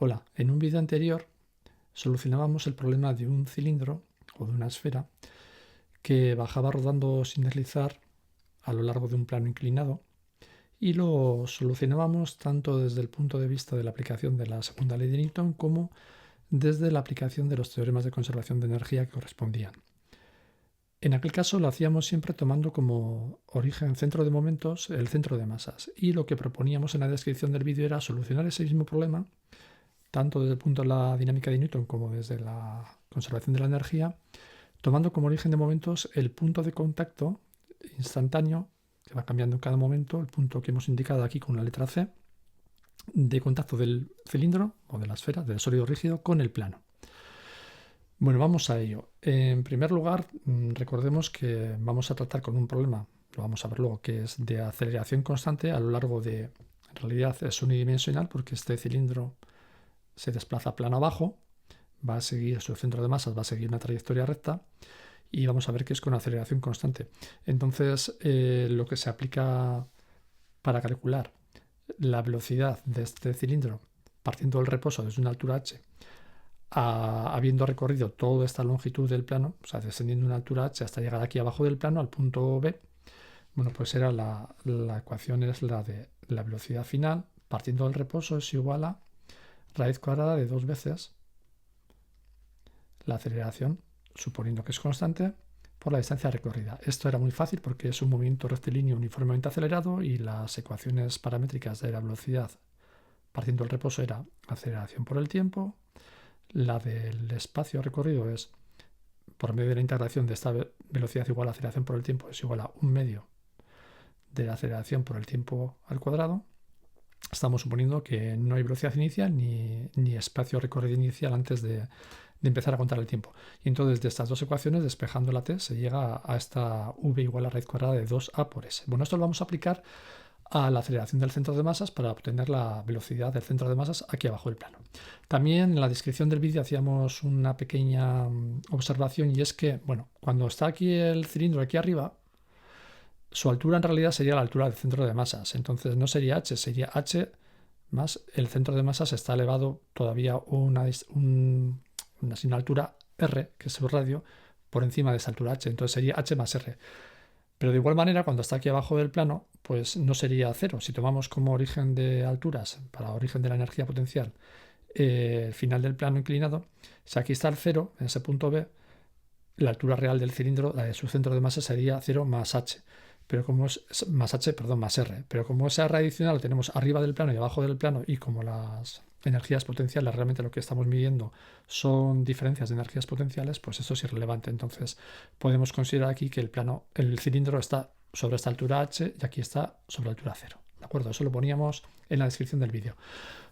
Hola, en un vídeo anterior solucionábamos el problema de un cilindro o de una esfera que bajaba rodando sin deslizar a lo largo de un plano inclinado y lo solucionábamos tanto desde el punto de vista de la aplicación de la segunda ley de Newton como desde la aplicación de los teoremas de conservación de energía que correspondían. En aquel caso lo hacíamos siempre tomando como origen centro de momentos el centro de masas, y lo que proponíamos en la descripción del vídeo era solucionar ese mismo problema tanto desde el punto de la dinámica de Newton como desde la conservación de la energía, tomando como origen de momentos el punto de contacto instantáneo, que va cambiando en cada momento, el punto que hemos indicado aquí con la letra C, de contacto del cilindro o de la esfera, del sólido rígido, con el plano. Bueno, vamos a ello. En primer lugar, recordemos que vamos a tratar con un problema, lo vamos a ver luego, que es de aceleración constante a lo largo de, en realidad es unidimensional porque este cilindro se desplaza plano abajo, va a seguir su centro de masas, va a seguir una trayectoria recta y vamos a ver que es con aceleración constante. Entonces, lo que se aplica para calcular la velocidad de este cilindro partiendo del reposo desde una altura h, habiendo recorrido toda esta longitud del plano, o sea, descendiendo una altura h hasta llegar aquí abajo del plano al punto B, bueno, pues era la ecuación es la de la velocidad final partiendo del reposo es igual a raíz cuadrada de 2 veces la aceleración, suponiendo que es constante, por la distancia recorrida. Esto era muy fácil porque es un movimiento rectilíneo uniformemente acelerado y las ecuaciones paramétricas de la velocidad partiendo del reposo era aceleración por el tiempo, la del espacio recorrido es por medio de la integración de esta velocidad igual a aceleración por el tiempo es igual a 1/2 de la aceleración por el tiempo al cuadrado. Estamos suponiendo que no hay velocidad inicial ni espacio recorrido inicial antes de empezar a contar el tiempo. Y entonces de estas dos ecuaciones, despejando la t, se llega a esta v igual a raíz cuadrada de 2a por s. Bueno, esto lo vamos a aplicar a la aceleración del centro de masas para obtener la velocidad del centro de masas aquí abajo del plano. También en la descripción del vídeo hacíamos una pequeña observación, y es que, bueno, cuando está aquí el cilindro aquí arriba, su altura en realidad sería la altura del centro de masas. Entonces no sería h, sería h más el centro de masas está elevado todavía una altura r, que es su radio, por encima de esa altura h. Entonces sería h más r. Pero de igual manera, cuando está aquí abajo del plano, pues no sería cero. Si tomamos como origen de alturas, para origen de la energía potencial, el final del plano inclinado, si aquí está el 0, en ese punto B, la altura real del cilindro, la de su centro de masa, sería 0 más h. Pero como es más h, perdón, más r. Pero como esa r adicional lo tenemos arriba del plano y abajo del plano, y como las energías potenciales realmente lo que estamos midiendo son diferencias de energías potenciales, pues eso es irrelevante. Entonces podemos considerar aquí que el cilindro está sobre esta altura h y aquí está sobre la altura 0. ¿De acuerdo? Eso lo poníamos en la descripción del vídeo.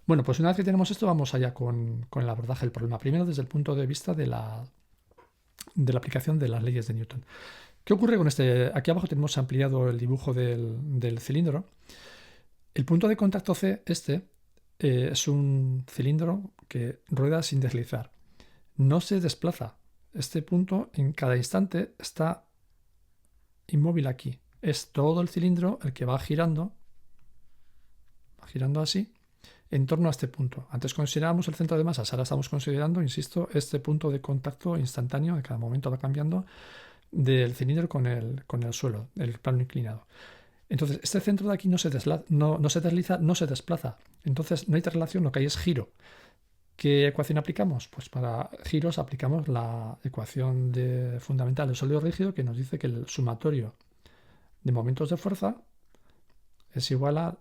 Bueno, pues una vez que tenemos esto, vamos allá con el abordaje del problema. Primero desde el punto de vista de la aplicación de las leyes de Newton. ¿Qué ocurre con este? Aquí abajo tenemos ampliado el dibujo del cilindro. El punto de contacto C, es un cilindro que rueda sin deslizar. No se desplaza. Este punto en cada instante está inmóvil aquí. Es todo el cilindro el que va girando así, en torno a este punto. Antes considerábamos el centro de masas, ahora estamos considerando, insisto, este punto de contacto instantáneo, que cada momento va cambiando, del cilindro con el suelo, el plano inclinado. Entonces, este centro de aquí no se desliza, no se desplaza. Entonces, no hay relación, lo que hay es giro. ¿Qué ecuación aplicamos? Pues para giros aplicamos la ecuación fundamental del sólido rígido, que nos dice que el sumatorio de momentos de fuerza es igual a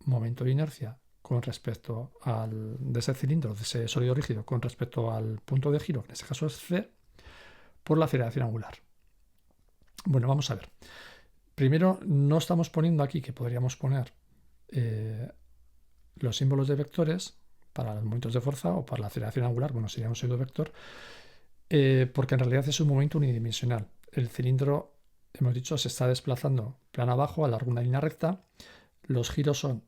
momento de inercia con respecto de ese cilindro, de ese sólido rígido, con respecto al punto de giro, que en este caso es C, por la aceleración angular. Bueno, vamos a ver. Primero, no estamos poniendo aquí, que podríamos poner los símbolos de vectores para los momentos de fuerza o para la aceleración angular, bueno, sería un pseudovector, porque en realidad es un momento unidimensional. El cilindro, hemos dicho, se está desplazando plano abajo a lo largo de una línea recta. Los giros son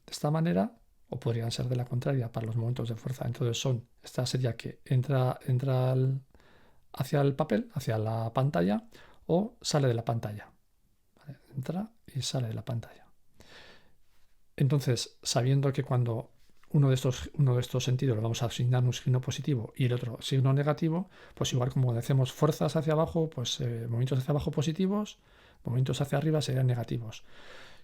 de esta manera, o podrían ser de la contraria para los momentos de fuerza. Entonces esta sería que entra hacia el papel, hacia la pantalla, o sale de la pantalla. ¿Vale? Entra y sale de la pantalla. Entonces, sabiendo que cuando uno de estos sentidos lo vamos a asignar un signo positivo y el otro signo negativo, pues igual como decimos fuerzas hacia abajo, pues movimientos hacia abajo positivos, movimientos hacia arriba serían negativos.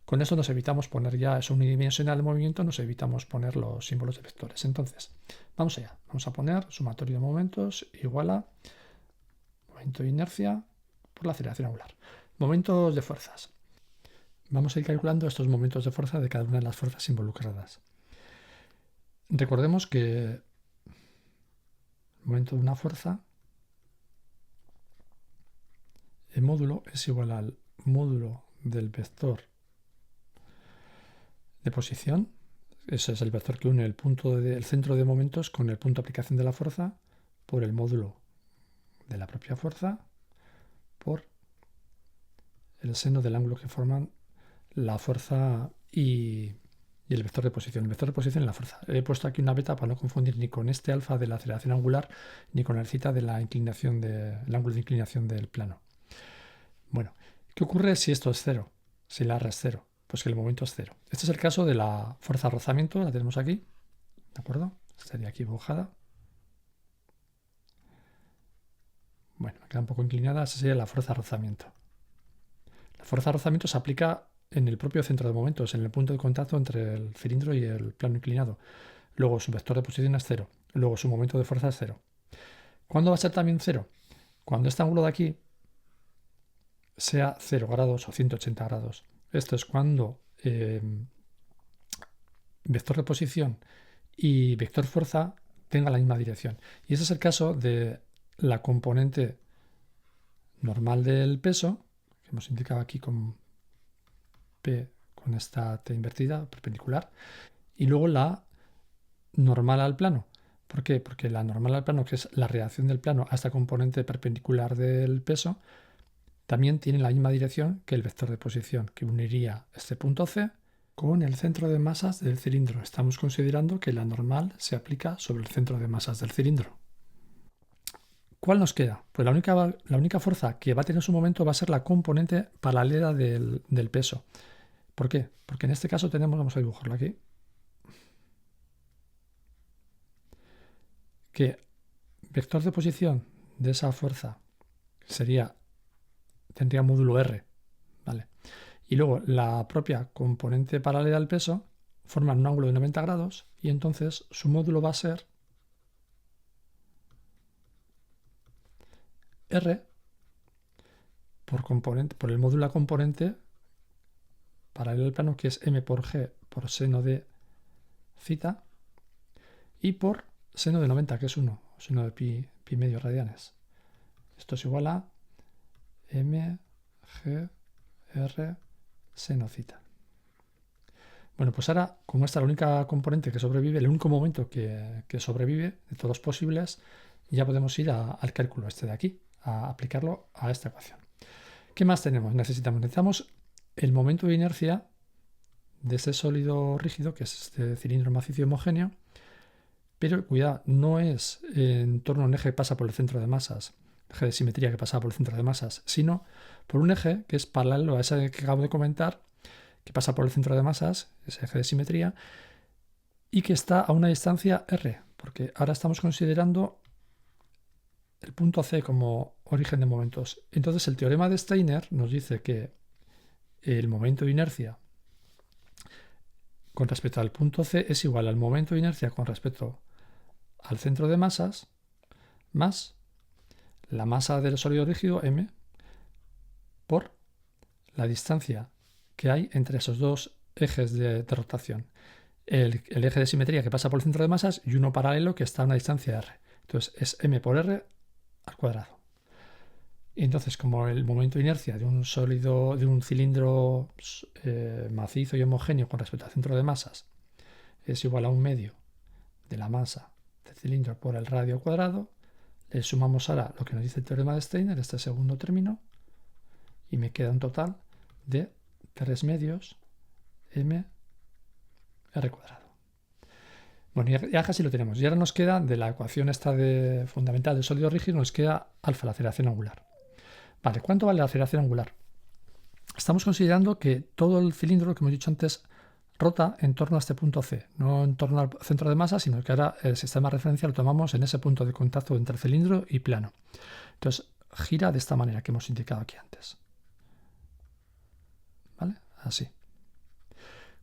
Con esto nos evitamos poner ya, es unidimensional el movimiento, nos evitamos poner los símbolos de vectores. Entonces, vamos allá. Vamos a poner sumatorio de momentos igual a momento de inercia por la aceleración angular. Momentos de fuerzas. Vamos a ir calculando estos momentos de fuerza de cada una de las fuerzas involucradas. Recordemos que el momento de una fuerza, el módulo es igual al módulo del vector de posición. Ese es el vector que une el centro de momentos con el punto de aplicación de la fuerza por el módulo de la propia fuerza por el seno del ángulo que forman la fuerza y el vector de posición. El vector de posición es la fuerza. He puesto aquí una beta para no confundir ni con este alfa de la aceleración angular ni con el zeta de la inclinación el ángulo de inclinación del plano. Bueno, ¿qué ocurre si esto es cero? Si la R es cero, pues que el momento es cero. Este es el caso de la fuerza de rozamiento, la tenemos aquí, ¿de acuerdo? Estaría aquí dibujada. Bueno, me queda un poco inclinada, esa sería la fuerza de rozamiento. La fuerza de rozamiento se aplica en el propio centro de momentos, en el punto de contacto entre el cilindro y el plano inclinado. Luego su vector de posición es cero. Luego su momento de fuerza es cero. ¿Cuándo va a ser también cero? Cuando este ángulo de aquí sea 0 grados o 180 grados. Esto es cuando vector de posición y vector fuerza tengan la misma dirección. Y ese es el caso de la componente normal del peso, que hemos indicado aquí con P con esta T invertida, perpendicular, y luego la normal al plano. ¿Por qué? Porque la normal al plano, que es la reacción del plano a esta componente perpendicular del peso, también tiene la misma dirección que el vector de posición, que uniría este punto C con el centro de masas del cilindro. Estamos considerando que la normal se aplica sobre el centro de masas del cilindro. ¿Cuál nos queda? Pues la única fuerza que va a tener su momento va a ser la componente paralela del peso. ¿Por qué? Porque en este caso tenemos, vamos a dibujarlo aquí, que vector de posición de esa fuerza tendría módulo R, ¿vale? Y luego la propia componente paralela al peso forman un ángulo de 90 grados y entonces su módulo va a ser R por el módulo a componente paralelo al plano, que es M por G por seno de θ y por seno de 90, que es 1, seno de pi medio radianes. Esto es igual a M, G, R, seno θ. Bueno, pues ahora, como esta es la única componente que sobrevive, el único momento que sobrevive de todos posibles, ya podemos ir al cálculo este de aquí, a aplicarlo a esta ecuación. ¿Qué más tenemos? Necesitamos el momento de inercia de este sólido rígido, que es este cilindro macizo y homogéneo, pero cuidado, no es en torno a un eje que pasa por el centro de masas, eje de simetría que pasa por el centro de masas, sino por un eje que es paralelo a ese que acabo de comentar, que pasa por el centro de masas, ese eje de simetría, y que está a una distancia r, porque ahora estamos considerando el punto C como origen de momentos. Entonces el teorema de Steiner nos dice que el momento de inercia con respecto al punto C es igual al momento de inercia con respecto al centro de masas más la masa del sólido rígido, m, por la distancia que hay entre esos dos ejes de rotación. El eje de simetría que pasa por el centro de masas y uno paralelo que está a una distancia r. Entonces es m por r al cuadrado. Y entonces, como el momento de inercia de un cilindro macizo y homogéneo con respecto al centro de masas es igual a un medio de la masa del cilindro por el radio al cuadrado, le sumamos ahora lo que nos dice el teorema de Steiner, este segundo término, y me queda un total de 3 medios m r cuadrado. Bueno, ya casi lo tenemos. Y ahora nos queda, de la ecuación esta fundamental del sólido rígido, nos queda alfa, la aceleración angular. Vale, ¿cuánto vale la aceleración angular? Estamos considerando que todo el cilindro, que hemos dicho antes, rota en torno a este punto C, no en torno al centro de masa, sino que ahora el sistema de referencia lo tomamos en ese punto de contacto entre cilindro y plano. Entonces, gira de esta manera que hemos indicado aquí antes. ¿Vale? Así.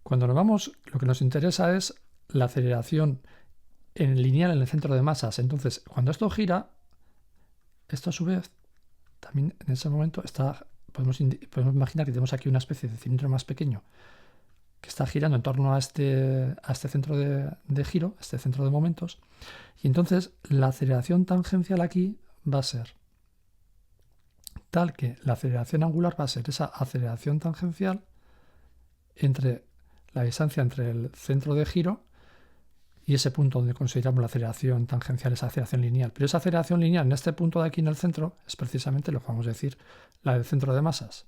Cuando nos vamos, lo que nos interesa es la aceleración lineal en el centro de masas. Entonces, cuando esto gira, esto a su vez, también en ese momento podemos imaginar que tenemos aquí una especie de cilindro más pequeño que está girando en torno a este centro de giro, este centro de momentos, y entonces la aceleración tangencial aquí va a ser tal que la aceleración angular va a ser esa aceleración tangencial entre la distancia entre el centro de giro y ese punto donde consideramos la aceleración tangencial, esa aceleración lineal. Pero esa aceleración lineal en este punto de aquí en el centro es precisamente lo que vamos a decir la del centro de masas.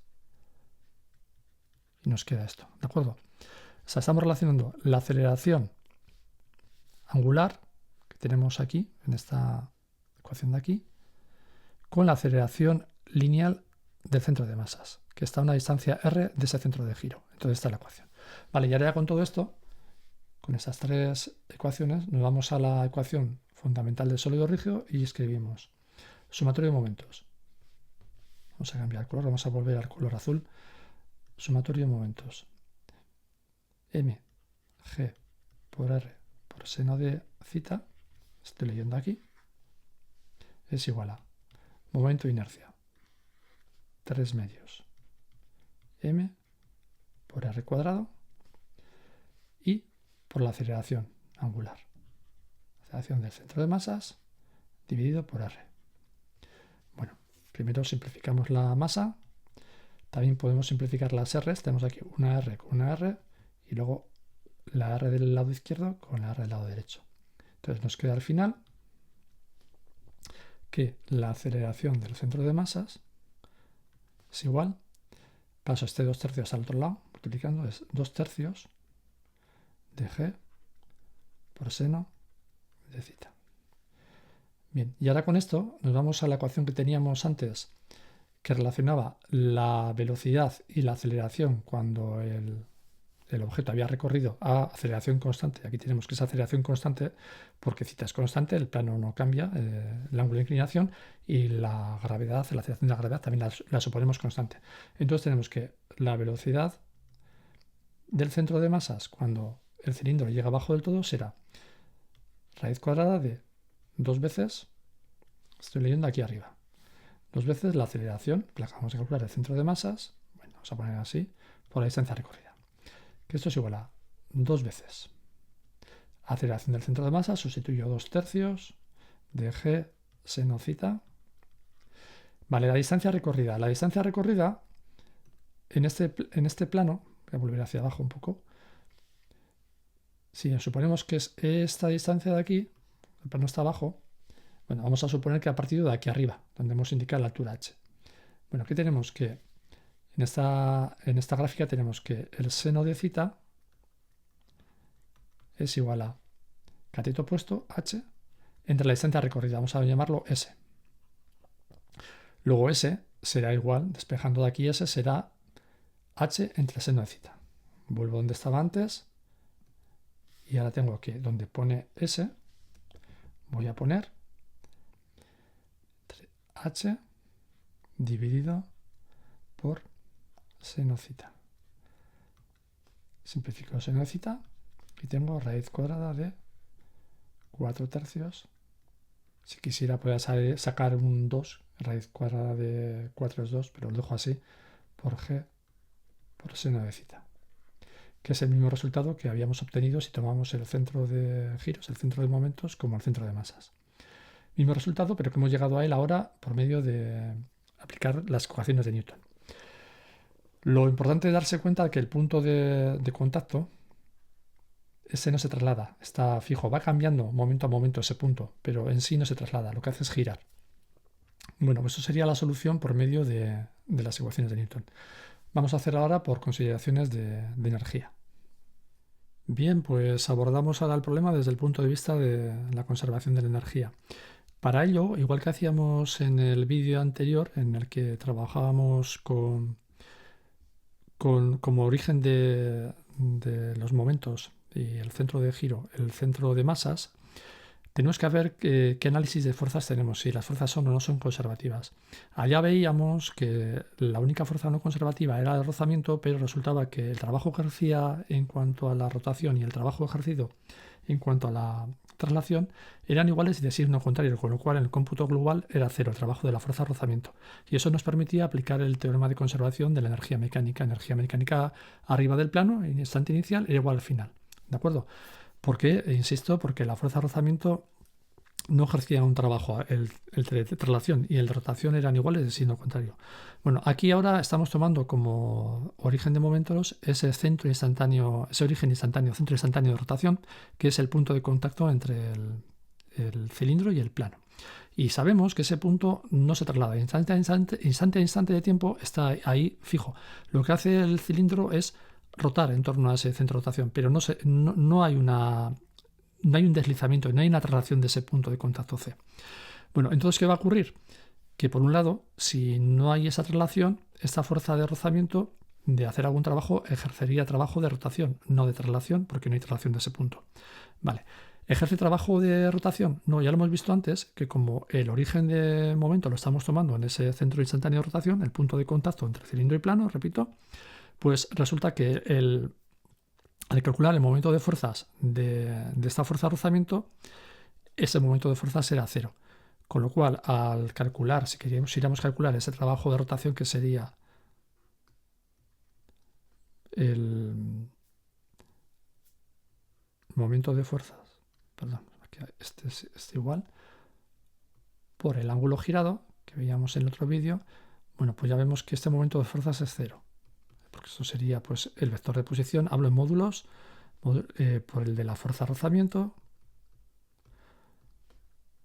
Y nos queda esto, ¿de acuerdo? O sea, estamos relacionando la aceleración angular que tenemos aquí, en esta ecuación de aquí, con la aceleración lineal del centro de masas, que está a una distancia r de ese centro de giro. Entonces está la ecuación. Vale, y ahora ya con todo esto, con estas tres ecuaciones, nos vamos a la ecuación fundamental del sólido rígido y escribimos sumatorio de momentos. Vamos a cambiar el color, vamos a volver al color azul. Sumatorio de momentos. M, G por R por seno de θ, estoy leyendo aquí, es igual a momento de inercia, 3 medios, M por R cuadrado y por la aceleración angular. Aceleración del centro de masas dividido por R. Bueno, primero simplificamos la masa. También podemos simplificar las R's. Tenemos aquí una R con una R y luego la R del lado izquierdo con la R del lado derecho. Entonces nos queda al final que la aceleración del centro de masas es igual, paso este 2/3 al otro lado, multiplicando, es 2/3 de G por seno de θ. Bien, y ahora con esto nos vamos a la ecuación que teníamos antes, que relacionaba la velocidad y la aceleración cuando el objeto había recorrido a aceleración constante. Aquí tenemos que esa aceleración constante, porque θ es constante, el plano no cambia, el ángulo de inclinación, y la gravedad, la aceleración de la gravedad también la suponemos constante. Entonces tenemos que la velocidad del centro de masas cuando el cilindro llega abajo del todo será raíz cuadrada de 2 veces, estoy leyendo aquí arriba, 2 veces la aceleración, que la acabamos de calcular del centro de masas, bueno, vamos a poner así, por la distancia recorrida. Que esto es igual a 2 veces aceleración del centro de masa, sustituyo 2/3 de G seno θ. Vale, la distancia recorrida. La distancia recorrida en este plano, voy a volver hacia abajo un poco. Si suponemos que es esta distancia de aquí, el plano está abajo, bueno, vamos a suponer que ha partido de aquí arriba, donde hemos indicado la altura h. Bueno, aquí tenemos que en esta gráfica tenemos que el seno de θ es igual a cateto opuesto, h, entre la distancia recorrida. Vamos a llamarlo s. Luego s será igual, despejando de aquí s, será h entre el seno de θ. Vuelvo donde estaba antes y ahora tengo que, donde pone s, voy a poner h dividido por seno θ. Simplifico seno de θ y tengo raíz cuadrada de 4/3. Si quisiera podría sacar un 2, raíz cuadrada de 4 es 2, pero lo dejo así, por g por seno de θ, que es el mismo resultado que habíamos obtenido si tomamos el centro de giros, el centro de momentos, como el centro de masas. Mismo resultado, pero que hemos llegado a él ahora por medio de aplicar las ecuaciones de Newton. Lo importante es darse cuenta de que el punto de contacto, ese no se traslada, está fijo, va cambiando momento a momento ese punto, pero en sí no se traslada, lo que hace es girar. Bueno, pues eso sería la solución por medio de las ecuaciones de Newton. Vamos a hacer ahora por consideraciones de energía. Bien, pues abordamos ahora el problema desde el punto de vista de la conservación de la energía. Para ello, igual que hacíamos en el vídeo anterior, en el que trabajábamos como origen de de los momentos y el centro de giro, el centro de masas, tenemos que ver qué análisis de fuerzas tenemos, si las fuerzas son o no son conservativas. Allá veíamos que la única fuerza no conservativa era el rozamiento, pero resultaba que el trabajo que ejercía en cuanto a la rotación y el trabajo ejercido en cuanto a la traslación eran iguales y de signo contrario, con lo cual en el cómputo global era cero el trabajo de la fuerza de rozamiento. Y eso nos permitía aplicar el teorema de conservación de la energía mecánica. Energía mecánica arriba del plano, en instante inicial, era igual al final. ¿De acuerdo? Porque, insisto, porque la fuerza de rozamiento no ejercía un trabajo, el de traslación y el de rotación eran iguales de signo contrario. Bueno, aquí ahora estamos tomando como origen de momentos ese centro instantáneo, ese origen instantáneo, centro instantáneo de rotación, que es el punto de contacto entre el cilindro y el plano. Y sabemos que ese punto no se traslada, instante a instante de tiempo está ahí fijo. Lo que hace el cilindro es rotar en torno a ese centro de rotación, pero no hay un deslizamiento, no hay una traslación de ese punto de contacto C. Bueno, entonces, ¿qué va a ocurrir? Que por un lado, si no hay esa traslación, esta fuerza de rozamiento de hacer algún trabajo ejercería trabajo de rotación, no de traslación, porque no hay traslación de ese punto. Vale. ¿Ejerce trabajo de rotación? No, ya lo hemos visto antes, que como el origen de momento lo estamos tomando en ese centro instantáneo de rotación, el punto de contacto entre cilindro y plano, repito, pues resulta que al calcular el momento de fuerzas de esta fuerza de rozamiento, ese momento de fuerzas será cero. Con lo cual, al calcular, si quisiéramos calcular ese trabajo de rotación, que sería el momento de fuerzas, perdón, aquí este es igual, por el ángulo girado, que veíamos en el otro vídeo, bueno, pues ya vemos que este momento de fuerzas es cero. Porque esto sería pues el vector de posición, hablo en módulos, por el de la fuerza de rozamiento,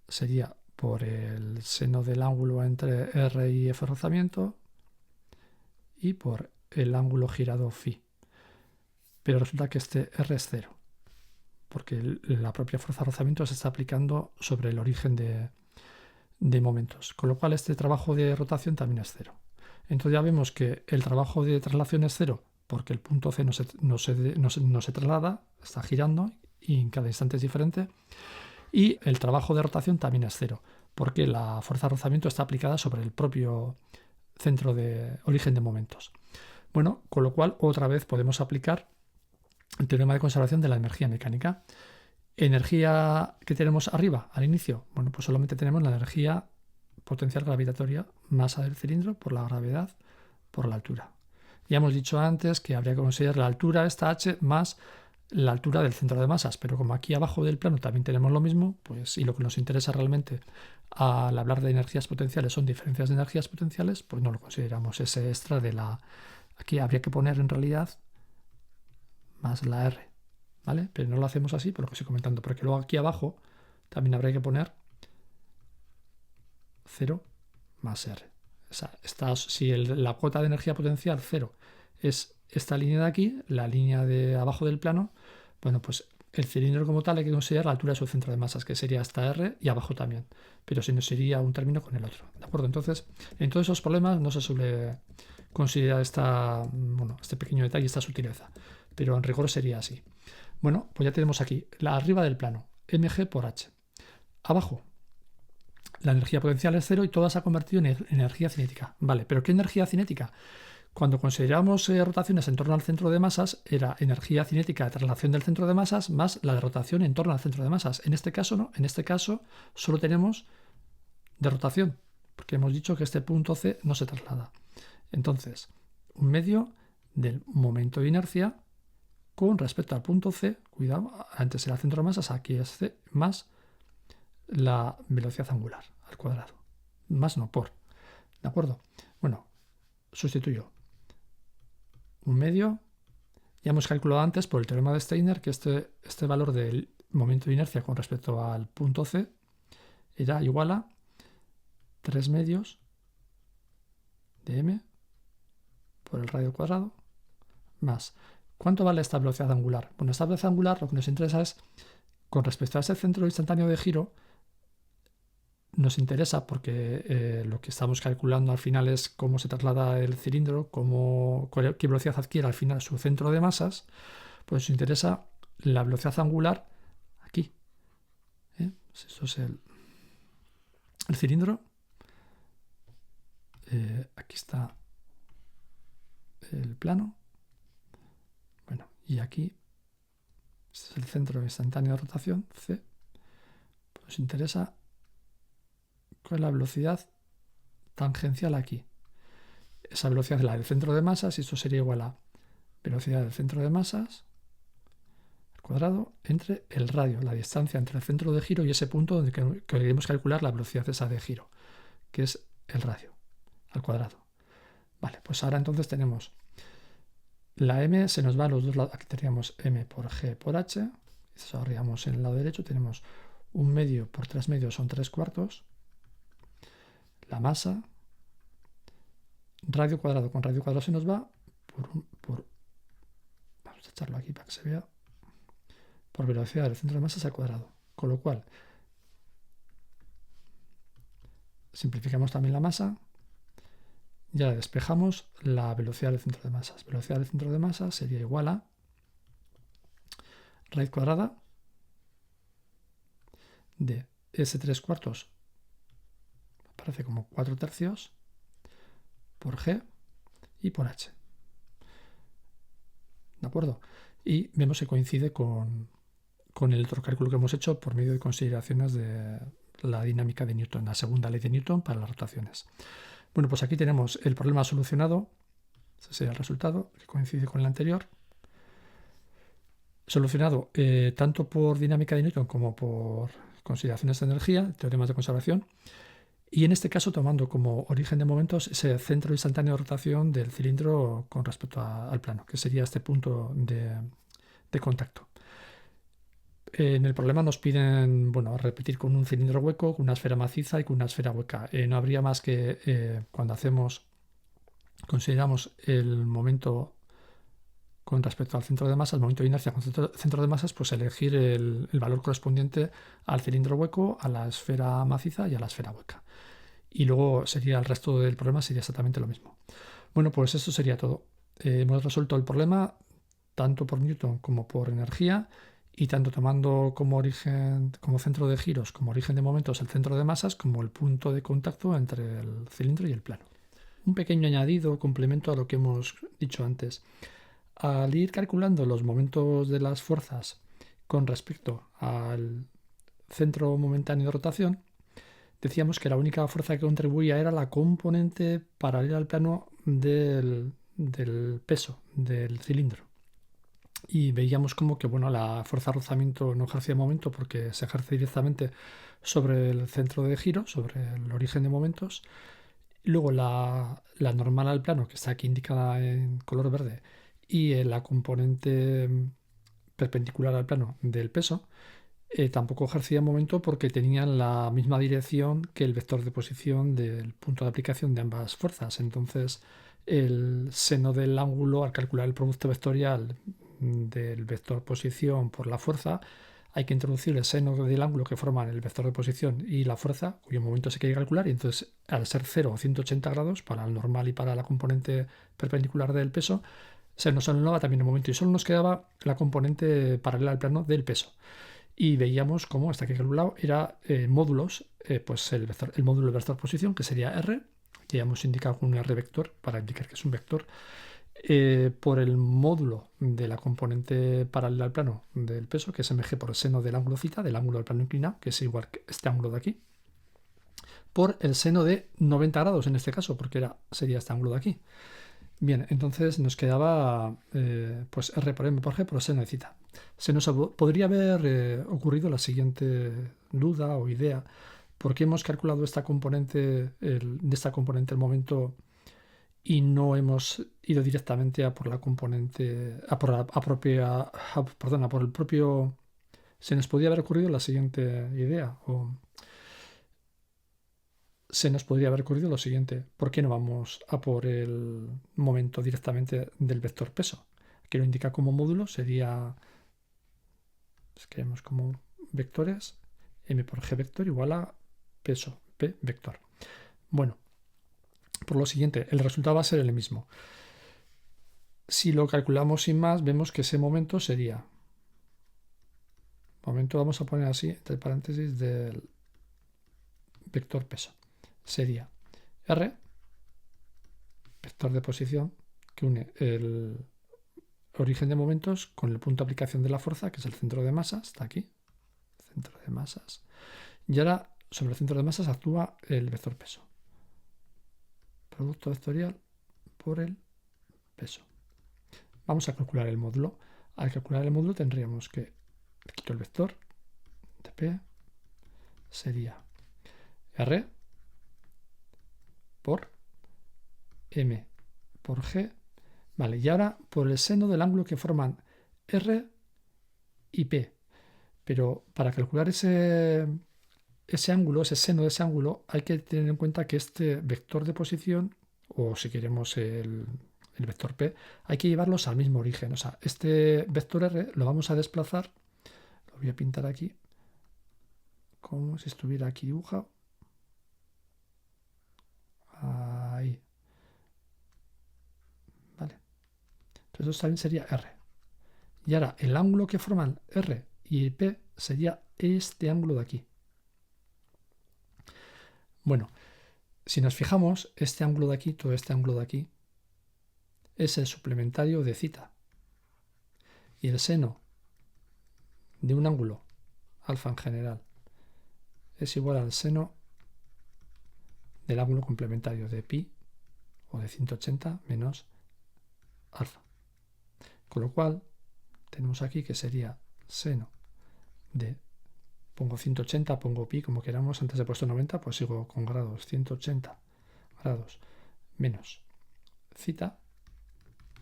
sería por el seno del ángulo entre R y F rozamiento y por el ángulo girado φ. Pero resulta que este R es cero, porque la propia fuerza de rozamiento se está aplicando sobre el origen de momentos, con lo cual este trabajo de rotación también es cero. Entonces ya vemos que el trabajo de traslación es cero porque el punto C no se traslada, está girando y en cada instante es diferente. Y el trabajo de rotación también es cero porque la fuerza de rozamiento está aplicada sobre el propio centro de origen de momentos. Bueno, con lo cual otra vez podemos aplicar el teorema de conservación de la energía mecánica. ¿Energía que tenemos arriba al inicio? Bueno, pues solamente tenemos la energía potencial gravitatoria, masa del cilindro por la gravedad por la altura. Ya hemos dicho antes que habría que considerar la altura, esta h, más la altura del centro de masas, pero como aquí abajo del plano también tenemos lo mismo, pues, y lo que nos interesa realmente al hablar de energías potenciales son diferencias de energías potenciales, pues no lo consideramos ese extra de la... Aquí habría que poner en realidad más la R, ¿vale? Pero no lo hacemos así por lo que estoy comentando, porque luego aquí abajo también habría que poner 0 más R. O sea, si la cuota de energía potencial 0 es esta línea de aquí, la línea de abajo del plano, bueno, pues el cilindro como tal hay que considerar la altura de su centro de masas, que sería hasta R y abajo también, pero si no sería un término con el otro, ¿de acuerdo? Entonces, en todos esos problemas no se suele considerar este pequeño detalle, esta sutileza, pero en rigor sería así. Bueno, pues ya tenemos aquí, la arriba del plano, mg por h. Abajo, la energía potencial es cero y toda se ha convertido en energía cinética. Vale, pero ¿qué energía cinética? Cuando consideramos rotaciones en torno al centro de masas, era energía cinética de traslación del centro de masas más la de rotación en torno al centro de masas. En este caso no, en este caso solo tenemos de rotación, porque hemos dicho que este punto C no se traslada. Entonces, un medio del momento de inercia con respecto al punto C, cuidado, antes era el centro de masas, aquí es C, más la velocidad angular al cuadrado. Más no, por. ¿De acuerdo? Bueno, sustituyo un medio. Ya hemos calculado antes por el teorema de Steiner que este valor del momento de inercia con respecto al punto C era igual a 3 medios de m por el radio cuadrado más. ¿Cuánto vale esta velocidad angular? Bueno, esta velocidad angular lo que nos interesa es, con respecto a ese centro instantáneo de giro, nos interesa porque lo que estamos calculando al final es cómo se traslada el cilindro, qué velocidad adquiere al final su centro de masas. Pues nos interesa la velocidad angular aquí. Esto es el cilindro. Aquí está el plano. Bueno, y aquí este es el centro instantáneo de rotación, C. Pues nos interesa cuál es la velocidad tangencial aquí. Esa velocidad es la del centro de masas y esto sería igual a velocidad del centro de masas al cuadrado entre el radio, la distancia entre el centro de giro y ese punto donde queremos calcular la velocidad esa de giro, que es el radio al cuadrado. Vale, pues ahora entonces tenemos la m, se nos va a los dos lados. Aquí teníamos m por g por h. Si ahorramos en el lado derecho, tenemos 1 medio por 3 medios son 3 cuartos. La masa, radio cuadrado con radio cuadrado se nos va vamos a echarlo aquí para que se vea, por velocidad del centro de masas al cuadrado. Con lo cual, simplificamos también la masa. Ya despejamos la velocidad del centro de masas. Velocidad del centro de masas sería igual a raíz cuadrada de S 3 cuartos, aparece como 4 tercios, por G y por H. ¿De acuerdo? Y vemos que coincide con el otro cálculo que hemos hecho por medio de consideraciones de la dinámica de Newton, la segunda ley de Newton para las rotaciones. Bueno, pues aquí tenemos el problema solucionado. Ese sería el resultado, que coincide con el anterior. Solucionado tanto por dinámica de Newton como por consideraciones de energía, teoremas de conservación. Y en este caso tomando como origen de momentos ese centro instantáneo de rotación del cilindro con respecto al plano, que sería este punto de contacto. En el problema nos piden repetir con un cilindro hueco, con una esfera maciza y con una esfera hueca. No habría más que cuando consideramos el momento con respecto al centro de masas, el momento de inercia con centro de masas, pues elegir el valor correspondiente al cilindro hueco, a la esfera maciza y a la esfera hueca. Y luego sería el resto del problema sería exactamente lo mismo. Bueno, pues eso sería todo. Hemos resuelto el problema tanto por Newton como por energía, y tanto tomando como origen, como centro de giros, como origen de momentos el centro de masas, como el punto de contacto entre el cilindro y el plano. Un pequeño añadido, complemento a lo que hemos dicho antes. Al ir calculando los momentos de las fuerzas con respecto al centro momentáneo de rotación, decíamos que la única fuerza que contribuía era la componente paralela al plano del peso del cilindro. Y veíamos como que la fuerza de rozamiento no ejercía momento porque se ejerce directamente sobre el centro de giro, sobre el origen de momentos. Luego la normal al plano, que está aquí indicada en color verde, y la componente perpendicular al plano del peso, tampoco ejercía momento porque tenían la misma dirección que el vector de posición del punto de aplicación de ambas fuerzas. Entonces, el seno del ángulo, al calcular el producto vectorial del vector posición por la fuerza, hay que introducir el seno del ángulo que forman el vector de posición y la fuerza, cuyo momento se quiere calcular, y entonces al ser 0 o 180 grados para el normal y para la componente perpendicular del peso, se nos anulaba también el momento y solo nos quedaba la componente paralela al plano del peso. Y veíamos cómo hasta que calculado era módulos, pues el módulo del vector posición, que sería R, que ya hemos indicado con un R vector para indicar que es un vector, por el módulo de la componente paralela al plano del peso, que es mg por el seno del ángulo θ, del ángulo del plano inclinado, que es igual que este ángulo de aquí, por el seno de 90 grados en este caso, porque sería este ángulo de aquí. Bien, entonces nos quedaba pues R por M por G por el seno de θ. Se nos podría haber ocurrido la siguiente duda o idea: ¿por qué hemos calculado de esta componente el momento y no hemos ido directamente a por la componente, por el propio? Se nos podría haber ocurrido la siguiente idea, se nos podría haber ocurrido lo siguiente: ¿por qué no vamos a por el momento directamente del vector peso? Aquí lo indica como módulo, sería, escribimos como vectores, m por g vector igual a peso, p vector. Bueno, por lo siguiente, el resultado va a ser el mismo. si lo calculamos sin más, vemos que ese momento sería, momento vamos a poner así, entre paréntesis, del vector peso, sería R, vector de posición, que une el origen de momentos con el punto de aplicación de la fuerza, que es el centro de masas, está aquí, centro de masas, y ahora sobre el centro de masas actúa el vector peso, producto vectorial por el peso. Vamos a calcular el módulo. Al calcular el módulo tendríamos que, quito el vector de P, sería R por M por G. Vale, y ahora por el seno del ángulo que forman R y P. Pero para calcular ese ángulo, ese seno de ese ángulo, hay que tener en cuenta que este vector de posición, o si queremos el vector P, hay que llevarlos al mismo origen. O sea, este vector R lo vamos a desplazar, lo voy a pintar aquí, como si estuviera aquí dibujado. Ahí. Vale. Entonces eso también sería R. Y ahora el ángulo que forman R y P sería este ángulo de aquí. Bueno, si nos fijamos, este ángulo de aquí, todo este ángulo de aquí, es el suplementario de θ. Y el seno de un ángulo, alfa en general, es igual al seno del ángulo complementario de pi, o de 180, menos alfa. Con lo cual, tenemos aquí que sería seno de, pongo 180, pongo pi, como queramos, antes he puesto 90, pues sigo con grados, 180 grados menos θ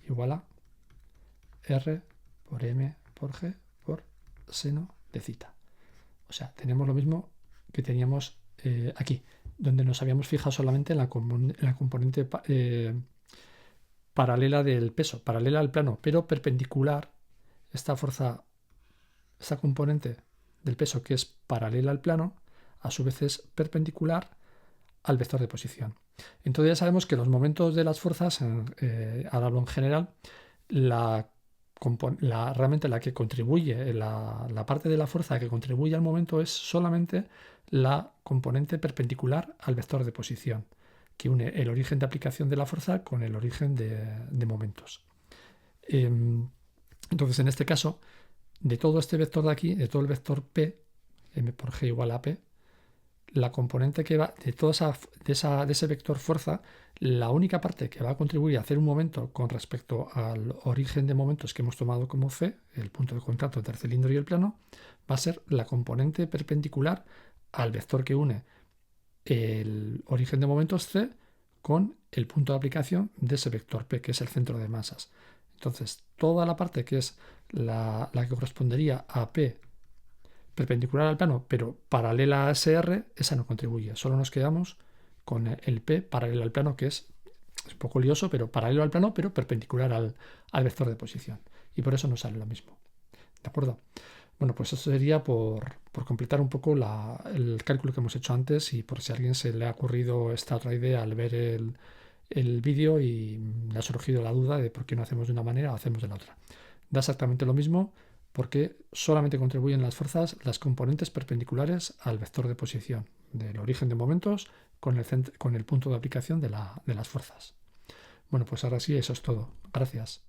igual a R por M por G por seno de θ. O sea, tenemos lo mismo que teníamos aquí, donde nos habíamos fijado solamente en la componente paralela del peso, paralela al plano, pero perpendicular. Esta fuerza, esta componente del peso que es paralela al plano, a su vez es perpendicular al vector de posición. Entonces ya sabemos que los momentos de las fuerzas, ahora hablo en general, realmente la que contribuye, la parte de la fuerza que contribuye al momento es solamente la componente perpendicular al vector de posición, que une el origen de aplicación de la fuerza con el origen de momentos. Entonces, en este caso, de todo este vector de aquí, de todo el vector P, M por G igual a P, la componente que va de ese vector fuerza, la única parte que va a contribuir a hacer un momento con respecto al origen de momentos que hemos tomado como C, el punto de contacto entre el cilindro y el plano, va a ser la componente perpendicular al vector que une el origen de momentos C con el punto de aplicación de ese vector P, que es el centro de masas. Entonces, toda la parte que es la que correspondería a P perpendicular al plano, pero paralela a SR, esa no contribuye. Solo nos quedamos con el P paralelo al plano, que es un poco lioso, pero paralelo al plano, pero perpendicular al vector de posición. Y por eso nos sale lo mismo. ¿De acuerdo? Bueno, pues eso sería por completar un poco el cálculo que hemos hecho antes y por si a alguien se le ha ocurrido esta otra idea al ver el vídeo y le ha surgido la duda de por qué no hacemos de una manera o hacemos de la otra. Da exactamente lo mismo porque solamente contribuyen las fuerzas, las componentes perpendiculares al vector de posición del origen de momentos con el punto de aplicación de las fuerzas. Bueno, pues ahora sí, eso es todo. Gracias.